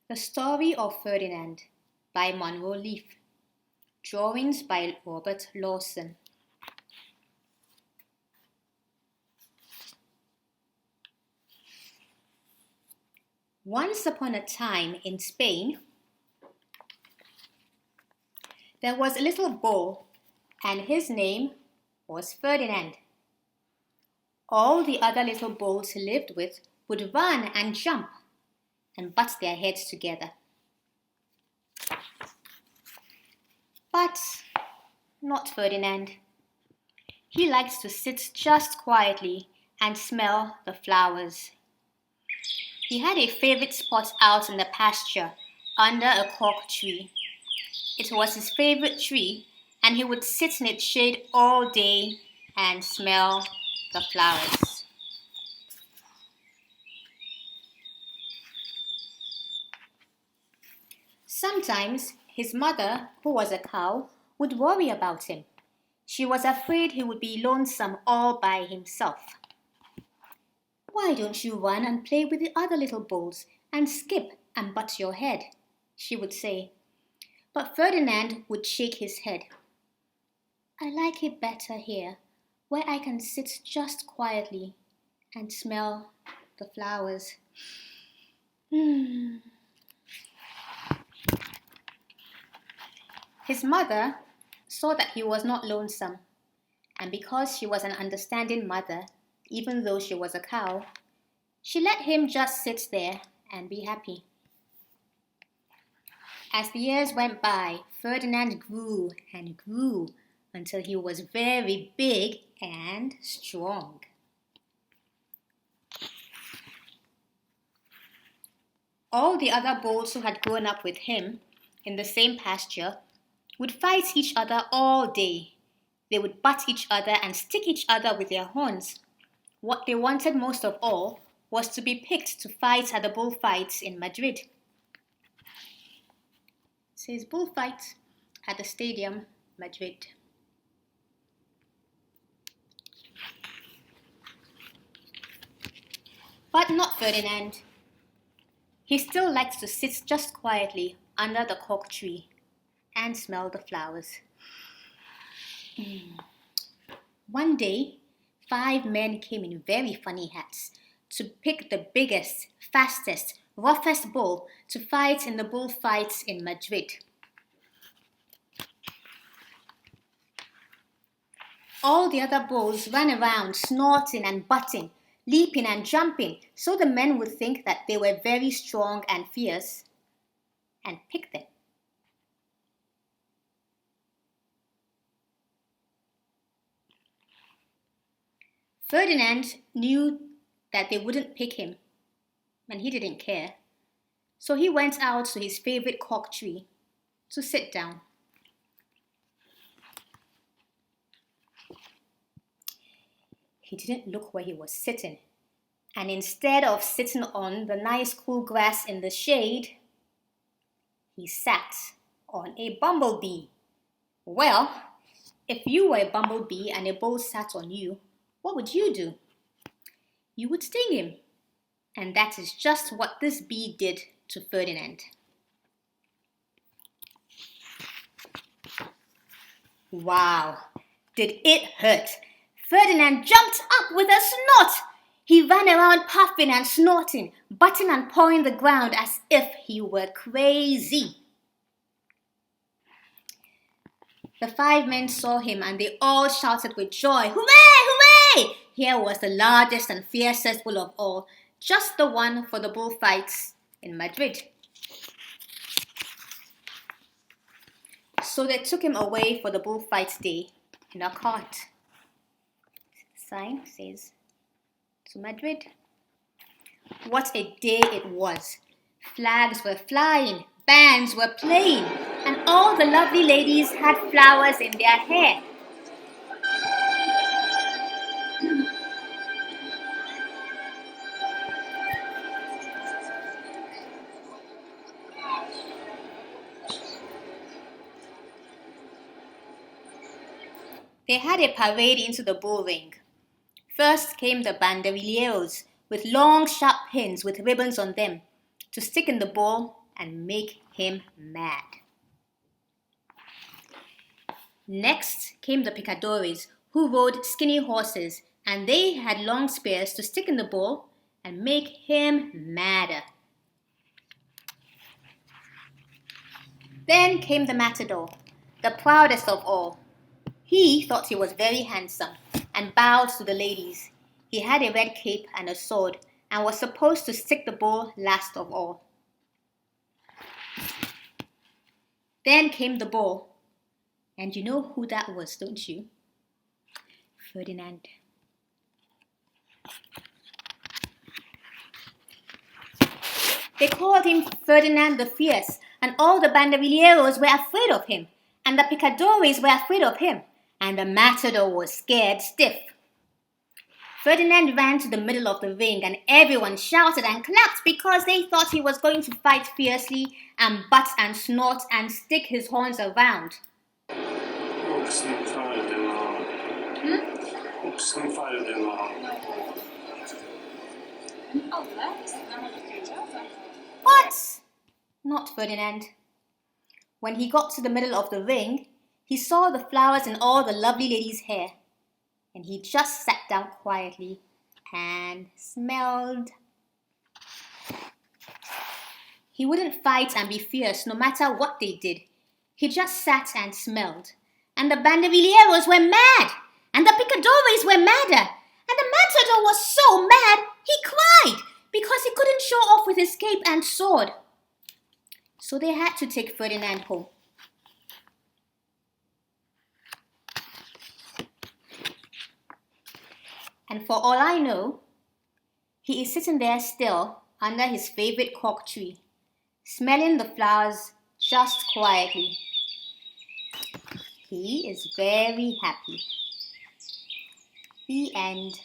The Story of Ferdinand by Munro Leaf. Drawings by Robert Lawson. Once upon a time in Spain, there was a little bull, and his name was Ferdinand. All the other little bulls he lived with would run and jump and butt their heads together. But not Ferdinand. He liked to sit just quietly and smell the flowers. He had a favorite spot out in the pasture under a cork tree. It was his favorite tree, and he would sit in its shade all day and smell the flowers. Sometimes his mother, who was a cow, would worry about him. She was afraid he would be lonesome all by himself. "Why don't you run and play with the other little bulls and skip and butt your head?" she would say. But Ferdinand would shake his head. "I like it better here, where I can sit just quietly and smell the flowers." His mother saw that he was not lonesome, and because she was an understanding mother, even though she was a cow, she let him just sit there and be happy. As the years went by, Ferdinand grew and grew until he was very big and strong. All the other bulls who had grown up with him in the same pasture would fight each other all day. They would butt each other and stick each other with their horns. What they wanted most of all was to be picked to fight at the bullfights in Madrid. It says bullfight at the stadium, Madrid. But not Ferdinand. He still liked to sit just quietly under the cork tree and smell the flowers. One day, 5 men came in very funny hats to pick the biggest, fastest, roughest bull to fight in the bullfights in Madrid. All the other bulls ran around snorting and butting, leaping and jumping, so the men would think that they were very strong and fierce and pick them. Ferdinand knew that they wouldn't pick him, and he didn't care. So he went out to his favorite cork tree to sit down. He didn't look where he was sitting, and instead of sitting on the nice cool grass in the shade, he sat on a bumblebee. Well, if you were a bumblebee and a bull sat on you, what would you do? You would sting him. And that is just what this bee did to Ferdinand. Wow, did it hurt? Ferdinand jumped up with a snort. He ran around puffing and snorting, butting and pawing the ground as if he were crazy. The 5 men saw him and they all shouted with joy, "Hooray! Hooray!" Here was the largest and fiercest bull of all, just the one for the bullfights in Madrid. So they took him away for the bullfights day in a cart. The sign says, "To Madrid." What a day it was. Flags were flying, bands were playing, and all the lovely ladies had flowers in their hair. They had a parade into the bull ring. First came the banderilleros with long sharp pins with ribbons on them to stick in the bull and make him mad. Next came the picadores, who rode skinny horses, and they had long spears to stick in the bull and make him madder. Then came the matador, the proudest of all. He thought he was very handsome and bowed to the ladies. He had a red cape and a sword and was supposed to stick the bull last of all. Then came the bull, and you know who that was, don't you? Ferdinand. They called him Ferdinand the Fierce, and all the banderilleros were afraid of him, and the picadores were afraid of him, and the matador was scared stiff. Ferdinand ran to the middle of the ring, and everyone shouted and clapped because they thought he was going to fight fiercely and butt and snort and stick his horns around. What? Not Ferdinand. When he got to the middle of the ring, he saw the flowers in all the lovely ladies' hair, and he just sat down quietly and smelled. He wouldn't fight and be fierce no matter what they did. He just sat and smelled. And the banderilleros were mad, and the picadores were madder, and the matador was so mad he cried because he couldn't show off with his cape and sword. So they had to take Ferdinand home. And for all I know, he is sitting there still under his favorite cork tree, smelling the flowers just quietly. He is very happy. The end.